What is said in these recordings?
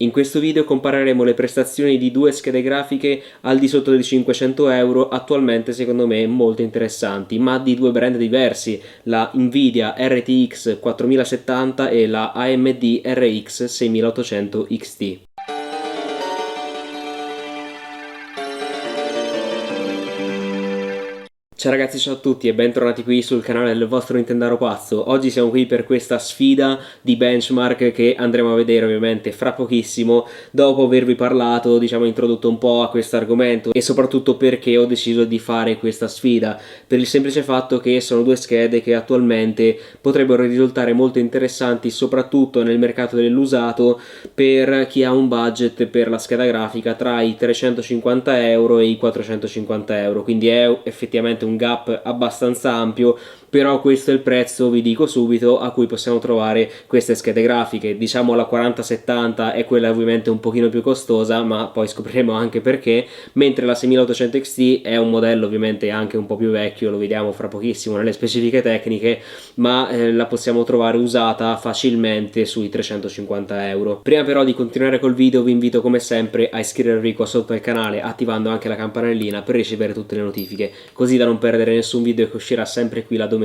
In questo video compareremo le prestazioni di due schede grafiche al di sotto dei 500 euro, attualmente secondo me molto interessanti, ma di due brand diversi, la Nvidia RTX 4070 e la AMD RX 6800 XT. Ciao ragazzi, ciao a tutti e bentornati qui sul canale del vostro Nintendaro pazzo. Oggi siamo qui per questa sfida di benchmark che andremo a vedere ovviamente fra pochissimo, dopo avervi parlato, introdotto un po' a questo argomento e soprattutto perché ho deciso di fare questa sfida, per il semplice fatto che sono due schede che attualmente potrebbero risultare molto interessanti, soprattutto nel mercato dell'usato, per chi ha un budget per la scheda grafica tra i 350 euro e i 450 euro, quindi è effettivamente un gap abbastanza ampio, però questo è il prezzo, vi dico subito, a cui possiamo trovare queste schede grafiche. Diciamo la 4070 è quella ovviamente un pochino più costosa, ma poi scopriremo anche perché, mentre la 6800 XT è un modello ovviamente anche un po' più vecchio, lo vediamo fra pochissimo nelle specifiche tecniche, ma la possiamo trovare usata facilmente sui 350 euro. Prima però di continuare col video vi invito come sempre a iscrivervi qua sotto al canale, attivando anche la campanellina per ricevere tutte le notifiche, così da non perdere nessun video che uscirà sempre qui la domenica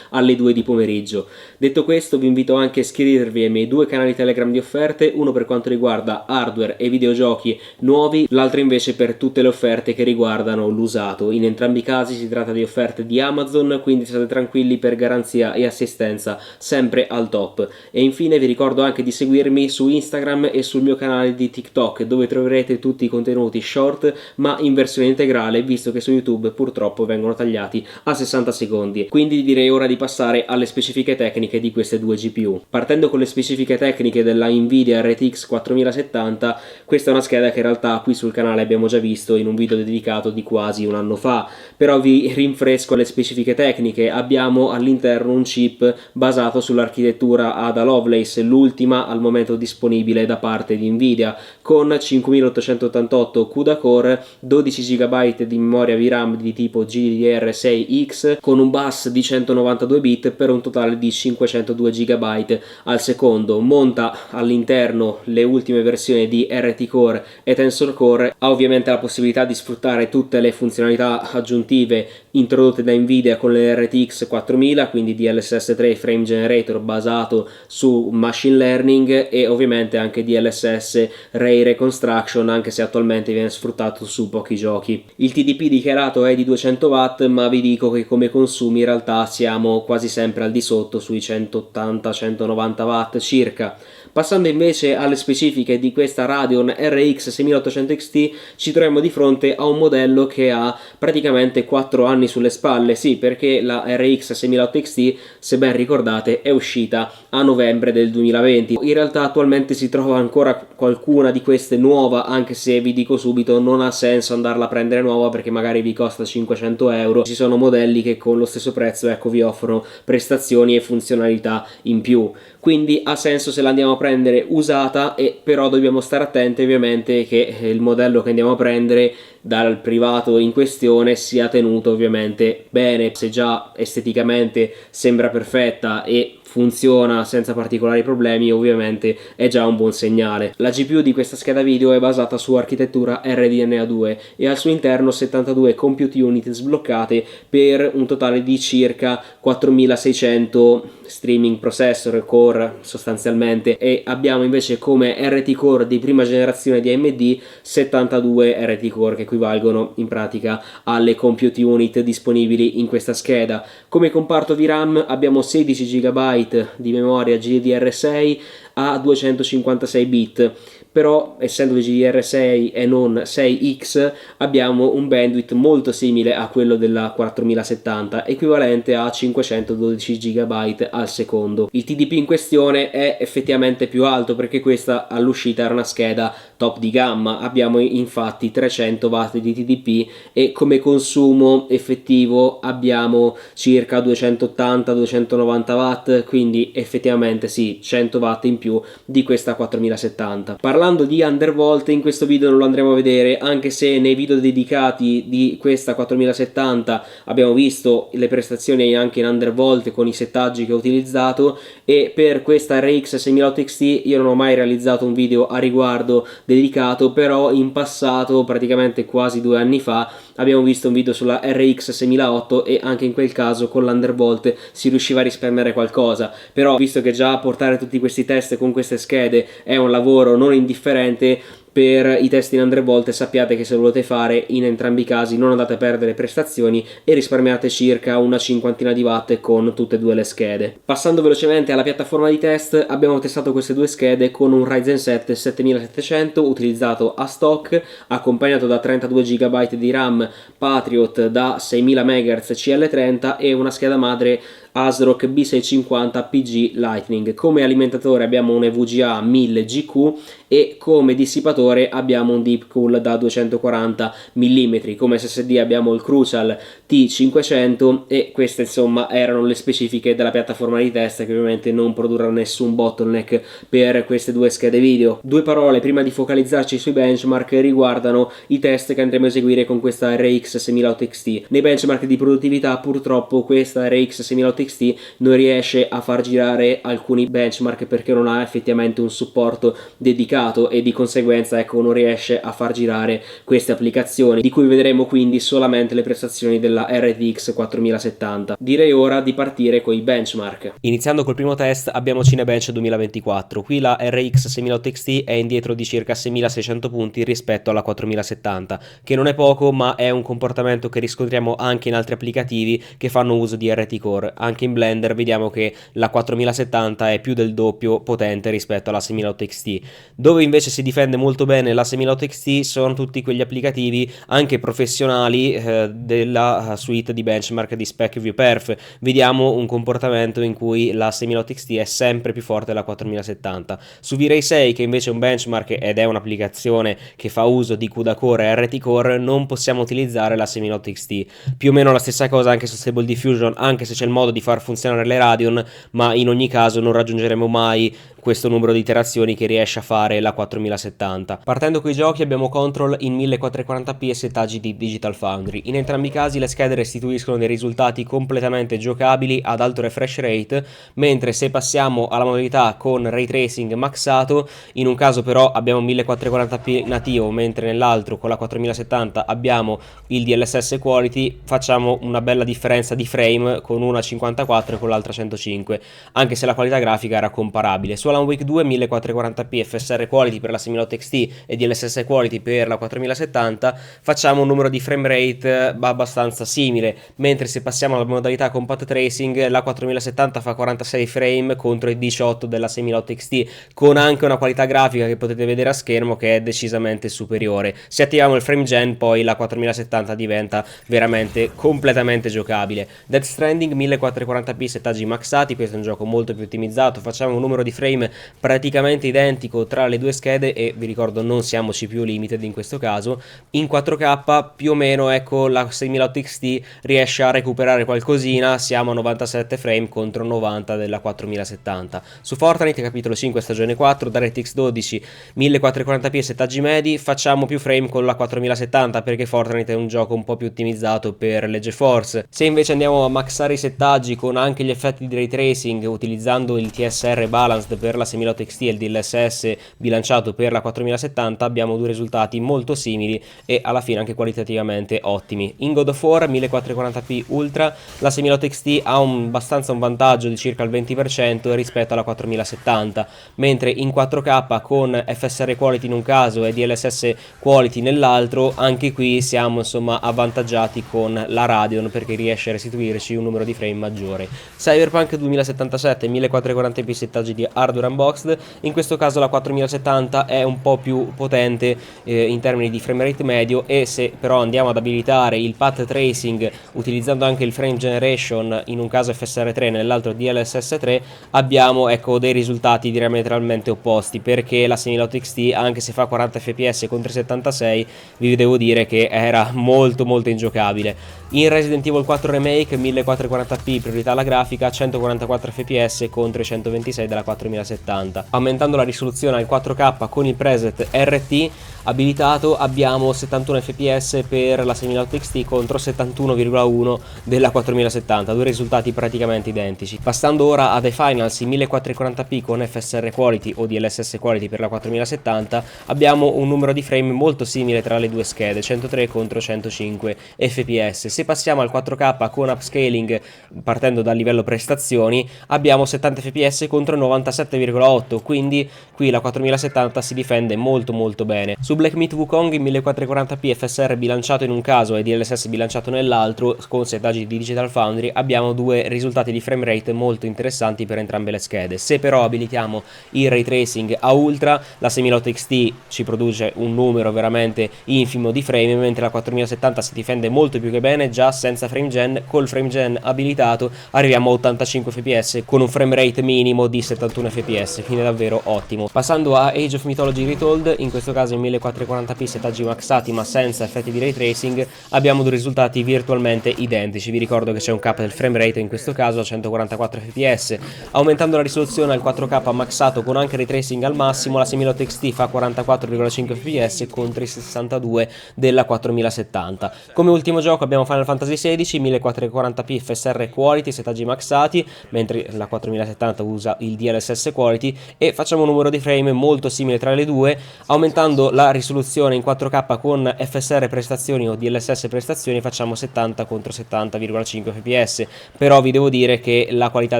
alle 2 di pomeriggio. Detto questo, vi invito anche a iscrivervi ai miei due canali Telegram di offerte, uno per quanto riguarda hardware e videogiochi nuovi, l'altro invece per tutte le offerte che riguardano l'usato. In entrambi i casi si tratta di offerte di Amazon, quindi state tranquilli per garanzia e assistenza sempre al top. E infine vi ricordo anche di seguirmi su Instagram e sul mio canale di TikTok, dove troverete tutti i contenuti short ma in versione integrale, visto che su YouTube purtroppo vengono tagliati a 60 secondi. Quindi direi ora di passare alle specifiche tecniche di queste due GPU. Partendo con le specifiche tecniche della Nvidia RTX 4070, questa è una scheda che in realtà qui sul canale abbiamo già visto in un video dedicato di quasi un anno fa, però vi rinfresco le specifiche tecniche. Abbiamo all'interno un chip basato sull'architettura Ada Lovelace, l'ultima al momento disponibile da parte di Nvidia, con 5888 CUDA core, 12 GB di memoria VRAM di tipo GDDR6X, con un bus di 192 bit per un totale di 502 GB al secondo. Monta all'interno le ultime versioni di RT Core e Tensor Core, ha ovviamente la possibilità di sfruttare tutte le funzionalità aggiuntive introdotte da Nvidia con le RTX 4000, quindi DLSS 3 Frame Generator basato su Machine Learning e ovviamente anche DLSS Ray Reconstruction, anche se attualmente viene sfruttato su pochi giochi. Il TDP dichiarato è di 200 watt, ma vi dico che come consumi in realtà siamo quasi sempre al di sotto, sui 180-190 watt circa. Passando invece alle specifiche di questa Radeon RX 6800 XT, ci troviamo di fronte a un modello che ha praticamente 4 anni sulle spalle, sì, perché la RX 6800 XT, se ben ricordate, è uscita a novembre del 2020. In realtà attualmente si trova ancora qualcuna di queste nuova, anche se vi dico subito non ha senso andarla a prendere nuova perché magari vi costa 500 euro. Ci sono modelli che con lo stesso prezzo, ecco, vi offrono prestazioni e funzionalità in più, quindi ha senso se la andiamo a prendere usata, e però dobbiamo stare attenti ovviamente che il modello che andiamo a prendere dal privato in questione sia tenuto ovviamente bene. Se già esteticamente sembra perfetta e funziona senza particolari problemi, ovviamente è già un buon segnale. La GPU di questa scheda video è basata su architettura RDNA2 e al suo interno 72 compute unit sbloccate per un totale di circa 4600 streaming processor core sostanzialmente, e abbiamo invece come RT core di prima generazione di AMD 72 RT core, che equivalgono in pratica alle compute unit disponibili in questa scheda. Come comparto VRAM abbiamo 16 GB di memoria GDDR6 a 256 bit, però essendo GDDR6 e non 6X abbiamo un bandwidth molto simile a quello della 4070, equivalente a 512 GB al secondo. Il TDP in questione è effettivamente più alto perché questa all'uscita era una scheda top di gamma, abbiamo infatti 300 watt di TDP e come consumo effettivo abbiamo circa 280-290 watt, quindi effettivamente sì, 100 watt in più di questa 4070. Parlando di undervolt, in questo video non lo andremo a vedere, anche se nei video dedicati di questa 4070 abbiamo visto le prestazioni anche in undervolt con i settaggi che ho utilizzato, e per questa RX 6000 XT io non ho mai realizzato un video a riguardo dedicato, però in passato, praticamente quasi 2 anni fa, abbiamo visto un video sulla RX 6008 e anche in quel caso con l'undervolt si riusciva a risparmiare qualcosa. Però visto che già portare tutti questi test con queste schede è un lavoro non indifferente, per i test in undervolt sappiate che se lo volete fare in entrambi i casi non andate a perdere prestazioni e risparmiate circa una cinquantina di watt con tutte e due le schede. Passando velocemente alla piattaforma di test, abbiamo testato queste due schede con un Ryzen 7 7700 utilizzato a stock, accompagnato da 32 GB di RAM Patriot da 6000 MHz CL30 e una scheda madre ASRock B650 PG Lightning. Come alimentatore abbiamo un EVGA 1000 GQ e come dissipatore abbiamo un Deepcool da 240 mm. Come SSD abbiamo il Crucial T500 e queste insomma erano le specifiche della piattaforma di test, che ovviamente non produrrà nessun bottleneck per queste due schede video. Due parole prima di focalizzarci sui benchmark riguardano i test che andremo a eseguire con questa RX 6000 XT. Nei benchmark di produttività purtroppo questa RX 6000 XT non riesce a far girare alcuni benchmark perché non ha effettivamente un supporto dedicato e di conseguenza ecco non riesce a far girare queste applicazioni, di cui vedremo quindi solamente le prestazioni della RTX 4070. Direi ora di partire con i benchmark. Iniziando col primo test abbiamo Cinebench 2024. Qui la RX 6000 XT è indietro di circa 6600 punti rispetto alla 4070, che non è poco, ma è un comportamento che riscontriamo anche in altri applicativi che fanno uso di RT Core. Anche in Blender vediamo che la 4070 è più del doppio potente rispetto alla 6000 XT. Dove invece si difende molto bene la 6000 XT sono tutti quegli applicativi anche professionali della suite di benchmark di SpecViewPerf. Vediamo un comportamento in cui la 6000 XT è sempre più forte della 4070. Su V-Ray 6, che invece è un benchmark ed è un'applicazione che fa uso di CUDA Core e RT Core, non possiamo utilizzare la 6000 XT. Più o meno la stessa cosa anche su Stable Diffusion, anche se c'è il modo di far funzionare le Radeon, ma in ogni caso non raggiungeremo mai questo numero di iterazioni che riesce a fare la 4070. Partendo coi giochi abbiamo Control in 1440p e settaggi di Digital Foundry. In entrambi i casi le schede restituiscono dei risultati completamente giocabili ad alto refresh rate, mentre se passiamo alla modalità con ray tracing maxato, in un caso però abbiamo 1440p nativo, mentre nell'altro con la 4070 abbiamo il DLSS Quality, facciamo una bella differenza di frame con una 54 e con l'altra 105, anche se la qualità grafica era comparabile. Su Alan Wake 2 1440p FSR Quality per la 6000 XT e DLSS Quality per la 4070 facciamo un numero di frame rate abbastanza simile, mentre se passiamo alla modalità Compact Tracing la 4070 fa 46 frame contro i 18 della 6000 XT, con anche una qualità grafica che potete vedere a schermo che è decisamente superiore. Se attiviamo il frame gen poi la 4070 diventa veramente completamente giocabile. Death Stranding 1440p settaggi maxati, questo è un gioco molto più ottimizzato, facciamo un numero di frame praticamente identico tra le due schede e vi ricordo non siamo CPU limited in questo caso. In 4K più o meno ecco la 6000 XT riesce a recuperare qualcosina, siamo a 97 frame contro 90 della 4070. Su Fortnite capitolo 5 stagione 4 DirectX 12 1440p settaggi medi, facciamo più frame con la 4070 perché Fortnite è un gioco un po' più ottimizzato per le GeForce. Se invece andiamo a maxare i settaggi con anche gli effetti di ray tracing utilizzando il TSR Balanced per la 6000 XT e il DLSS bilanciato per la 4070 abbiamo due risultati molto simili e alla fine anche qualitativamente ottimi. In God of War 1440p Ultra la 6000 XT ha abbastanza un vantaggio di circa il 20% rispetto alla 4070, mentre in 4K con FSR Quality in un caso e DLSS Quality nell'altro, anche qui siamo insomma avvantaggiati con la Radeon perché riesce a restituirci un numero di frame maggiore. Cyberpunk 2077 1440p settaggi di Hardware Unboxed, in questo caso la 4070 è un po' più potente in termini di frame rate medio, e se però andiamo ad abilitare il path tracing utilizzando anche il frame generation, in un caso FSR3 nell'altro DLSS3, abbiamo ecco dei risultati diametralmente opposti, perché la 6000 XT anche se fa 40 fps contro 76 vi devo dire che era molto ingiocabile. In Resident Evil 4 Remake 1440p priorità alla grafica, 144 fps contro i 126 della 4070. 4070. Aumentando la risoluzione al 4K con il preset RT abilitato abbiamo 71 fps per la 6000 XT contro 71,1 della 4070, due risultati praticamente identici. Passando ora a The Finals in 1440p con FSR Quality o DLSS Quality per la 4070, abbiamo un numero di frame molto simile tra le due schede, 103 contro 105 fps. Se passiamo al 4K con upscaling partendo dal livello prestazioni, abbiamo 70 fps contro 97,8, quindi qui la 4070 si difende molto bene. Su Black Myth Wukong in 1440p FSR bilanciato in un caso e DLSS bilanciato nell'altro con settaggi di Digital Foundry abbiamo due risultati di frame rate molto interessanti per entrambe le schede. Se però abilitiamo il ray tracing a ultra, la 6000 XT ci produce un numero veramente infimo di frame, mentre la 4070 si difende molto più che bene già senza frame gen. Col frame gen abilitato arriviamo a 85 fps con un frame rate minimo di 71 fps, quindi davvero ottimo. Passando a Age of Mythology Retold, in questo caso in 1440p settaggi maxati ma senza effetti di ray tracing, abbiamo due risultati virtualmente identici. Vi ricordo che c'è un cap del frame rate in questo caso a 144 fps. Aumentando la risoluzione al 4K maxato con anche ray tracing al massimo, la 6000 XT fa 44,5 fps contro i 62 della 4070. Come ultimo gioco abbiamo Final Fantasy XVI 1440p FSR Quality settaggi maxati, mentre la 4070 usa il DLSS Quality, e facciamo un numero di frame molto simile tra le due. Aumentando la risoluzione in 4K con FSR prestazioni o DLSS prestazioni facciamo 70 contro 70,5 fps, però vi devo dire che la qualità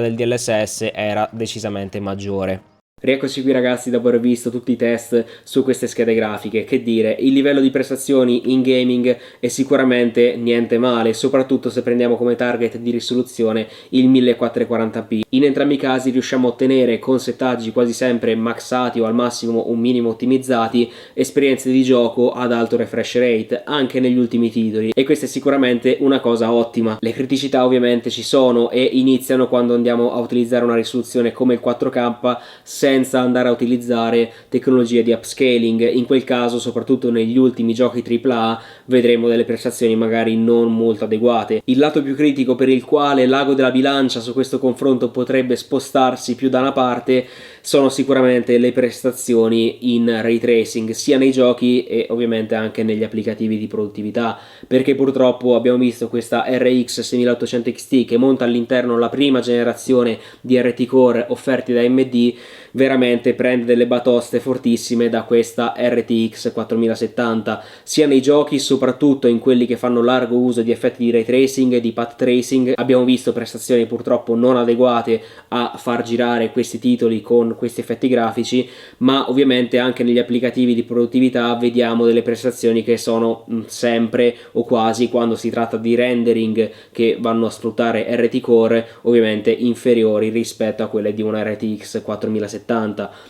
del DLSS era decisamente maggiore. Rieccoci qui ragazzi dopo aver visto tutti i test su queste schede grafiche. Che dire, il livello di prestazioni in gaming è sicuramente niente male, soprattutto se prendiamo come target di risoluzione il 1440p. In entrambi i casi riusciamo a ottenere con settaggi quasi sempre maxati o al massimo un minimo ottimizzati esperienze di gioco ad alto refresh rate anche negli ultimi titoli, e questa è sicuramente una cosa ottima. Le criticità ovviamente ci sono e iniziano quando andiamo a utilizzare una risoluzione come il 4K senza andare a utilizzare tecnologie di upscaling. In quel caso, soprattutto negli ultimi giochi AAA, vedremo delle prestazioni magari non molto adeguate. Il lato più critico per il quale l'ago della bilancia su questo confronto potrebbe spostarsi più da una parte sono sicuramente le prestazioni in ray tracing, sia nei giochi e ovviamente anche negli applicativi di produttività, perché purtroppo abbiamo visto questa RX 6800 XT che monta all'interno la prima generazione di RT Core offerti da AMD, veramente prende delle batoste fortissime da questa RTX 4070, sia nei giochi, soprattutto in quelli che fanno largo uso di effetti di ray tracing e di path tracing. Abbiamo visto prestazioni purtroppo non adeguate a far girare questi titoli con questi effetti grafici, ma ovviamente anche negli applicativi di produttività vediamo delle prestazioni che sono sempre o quasi, quando si tratta di rendering che vanno a sfruttare RT Core, ovviamente inferiori rispetto a quelle di una RTX 4070.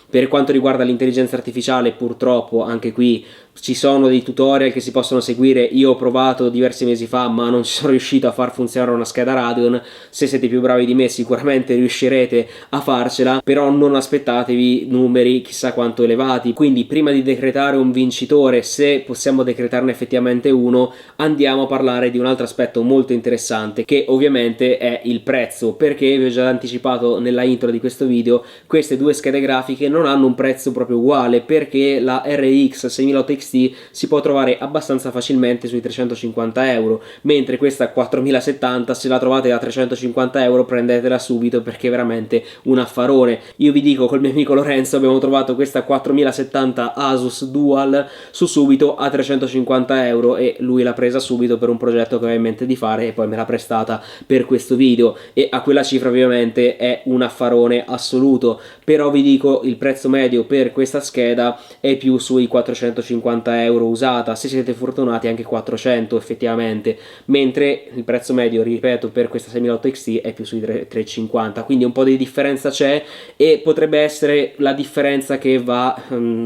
Per quanto riguarda l'intelligenza artificiale, purtroppo anche qui ci sono dei tutorial che si possono seguire. Io ho provato diversi mesi fa ma non ci sono riuscito a far funzionare una scheda Radeon. Se siete più bravi di me sicuramente riuscirete a farcela, però non aspettatevi numeri chissà quanto elevati. Quindi prima di decretare un vincitore, se possiamo decretarne effettivamente uno, andiamo a parlare di un altro aspetto molto interessante, che ovviamente è il prezzo, perché vi ho già anticipato nella intro di questo video, queste due schede grafiche non hanno un prezzo proprio uguale, perché la RX 6000 XT si può trovare abbastanza facilmente sui 350 euro, mentre questa 4070 se la trovate a 350 euro prendetela subito, perché è veramente un affarone. Io vi dico, col mio amico Lorenzo abbiamo trovato questa 4070 Asus Dual su Subito a 350 euro e lui l'ha presa subito per un progetto che aveva in mente di fare e poi me l'ha prestata per questo video, e a quella cifra ovviamente è un affarone assoluto. Però vi dico, il prezzo medio per questa scheda è più sui 450 euro usata, se siete fortunati anche 400 effettivamente, mentre il prezzo medio, ripeto, per questa 6008 XT è più sui 350, quindi un po' di differenza c'è, e potrebbe essere la differenza che va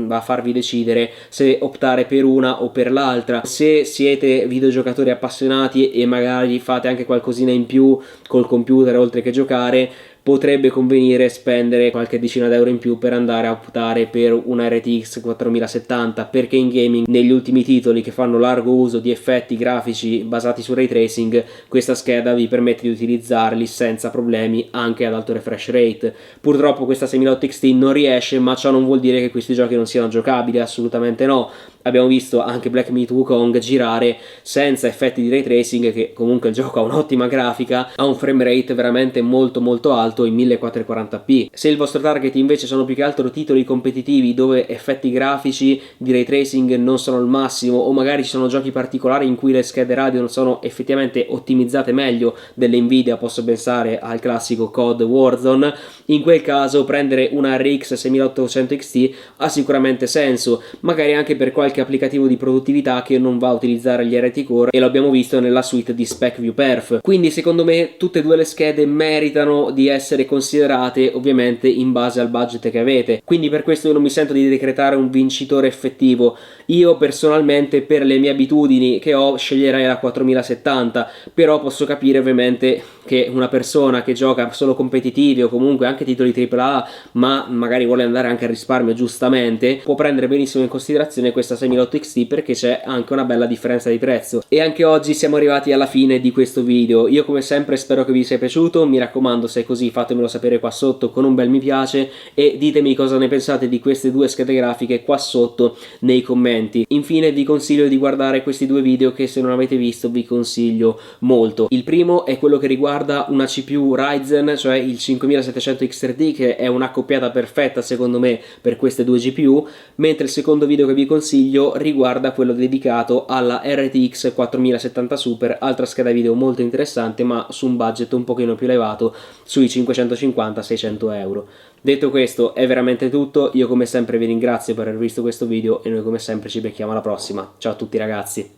a farvi decidere se optare per una o per l'altra. Se siete videogiocatori appassionati e magari fate anche qualcosina in più col computer oltre che giocare, potrebbe convenire spendere qualche decina d'euro in più per andare a optare per una RTX 4070, perché in gaming negli ultimi titoli che fanno largo uso di effetti grafici basati su ray tracing, questa scheda vi permette di utilizzarli senza problemi anche ad alto refresh rate. Purtroppo questa 6080 XT non riesce, ma ciò non vuol dire che questi giochi non siano giocabili, assolutamente no. Abbiamo visto anche Black Myth Wukong girare senza effetti di ray tracing, che comunque il gioco ha un'ottima grafica, ha un frame rate veramente molto alto in 1440p. Se il vostro target invece sono più che altro titoli competitivi dove effetti grafici di ray tracing non sono il massimo, o magari ci sono giochi particolari in cui le schede Radeon sono effettivamente ottimizzate meglio delle Nvidia, posso pensare al classico COD Warzone, in quel caso prendere una RX 6800 XT ha sicuramente senso, magari anche per qualche applicativo di produttività che non va a utilizzare gli RT Core, e lo abbiamo visto nella suite di SpecView Perf. Quindi secondo me tutte e due le schede meritano di essere considerate, ovviamente in base al budget che avete, quindi per questo io non mi sento di decretare un vincitore effettivo. Io personalmente, per le mie abitudini che ho, sceglierei la 4070, però posso capire ovviamente che una persona che gioca solo competitivi o comunque anche titoli AAA, ma magari vuole andare anche a risparmio, giustamente, può prendere benissimo in considerazione questa 6080 XT, perché c'è anche una bella differenza di prezzo. E anche oggi siamo arrivati alla fine di questo video. Io come sempre spero che vi sia piaciuto, mi raccomando, se è così fatemelo sapere qua sotto con un bel mi piace e ditemi cosa ne pensate di queste due schede grafiche qua sotto nei commenti. Infine vi consiglio di guardare questi due video che, se non avete visto, vi consiglio molto. Il primo è quello che riguarda una CPU Ryzen, cioè il 5700 X3D, che è un'accoppiata perfetta secondo me per queste due GPU, mentre il secondo video che vi consiglio riguarda quello dedicato alla RTX 4070 Super, altra scheda video molto interessante ma su un budget un pochino più elevato, sui 550-600 euro. Detto questo è veramente tutto, io come sempre vi ringrazio per aver visto questo video e noi come sempre ci becchiamo alla prossima. Ciao a tutti ragazzi!